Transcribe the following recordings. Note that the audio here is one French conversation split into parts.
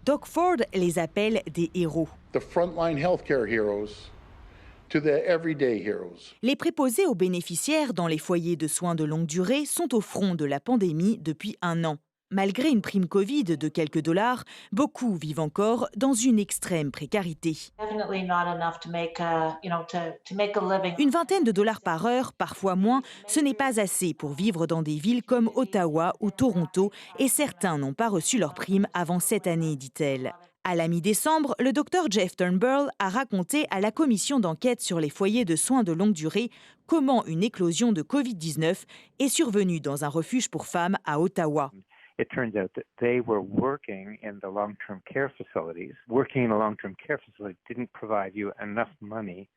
Doug Ford les appelle des héros. The frontline healthcare heroes to the everyday heroes. Les préposés aux bénéficiaires dans les foyers de soins de longue durée sont au front de la pandémie depuis 1 an. Malgré une prime Covid de quelques dollars, beaucoup vivent encore dans une extrême précarité. Une vingtaine de dollars par heure, parfois moins, ce n'est pas assez pour vivre dans des villes comme Ottawa ou Toronto, et certains n'ont pas reçu leur prime avant cette année, dit-elle. À la mi-décembre, le docteur Jeff Turnbull a raconté à la commission d'enquête sur les foyers de soins de longue durée comment une éclosion de Covid-19 est survenue dans un refuge pour femmes à Ottawa. It turns out that they were working in the long-term care facilities. Working in a long-term care facility didn't provide you enough money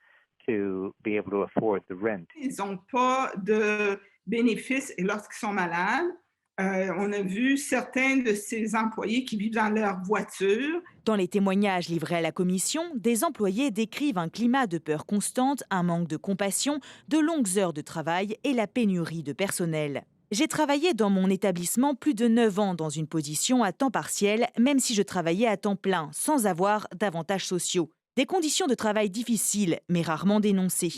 to be able to afford the rent. Ils n'ont pas de bénéfices et lorsqu'ils sont malades, on a vu certains de ces employés qui vivent dans leur voiture. Dans les témoignages livrés à la commission, des employés décrivent un climat de peur constante, un manque de compassion, de longues heures de travail et la pénurie de personnel. J'ai travaillé dans mon établissement plus de 9 ans dans une position à temps partiel, même si je travaillais à temps plein, sans avoir d'avantages sociaux. Des conditions de travail difficiles, mais rarement dénoncées.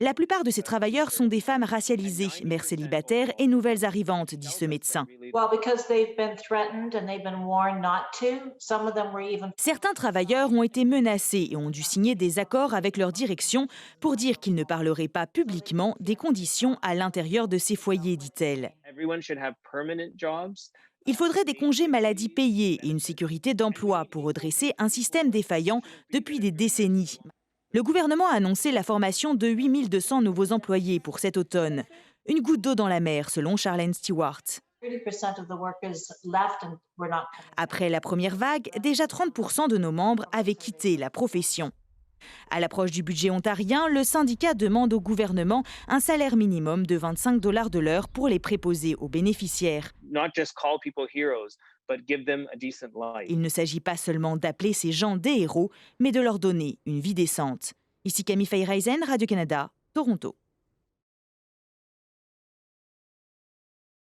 La plupart de ces travailleurs sont des femmes racialisées, mères célibataires et nouvelles arrivantes, dit ce médecin. Certains travailleurs ont été menacés et ont dû signer des accords avec leur direction pour dire qu'ils ne parleraient pas publiquement des conditions à l'intérieur de ces foyers, dit-elle. Il faudrait des congés maladie payés et une sécurité d'emploi pour redresser un système défaillant depuis des décennies. Le gouvernement a annoncé la formation de 8200 nouveaux employés pour cet automne. Une goutte d'eau dans la mer, selon Charlene Stewart. Après la première vague, déjà 30% de nos membres avaient quitté la profession. À l'approche du budget ontarien, le syndicat demande au gouvernement un salaire minimum de 25 $ de l'heure pour les préposés aux bénéficiaires. Il ne s'agit pas seulement d'appeler ces gens des héros, mais de leur donner une vie décente. Ici Camille Feyreisen, Radio-Canada, Toronto.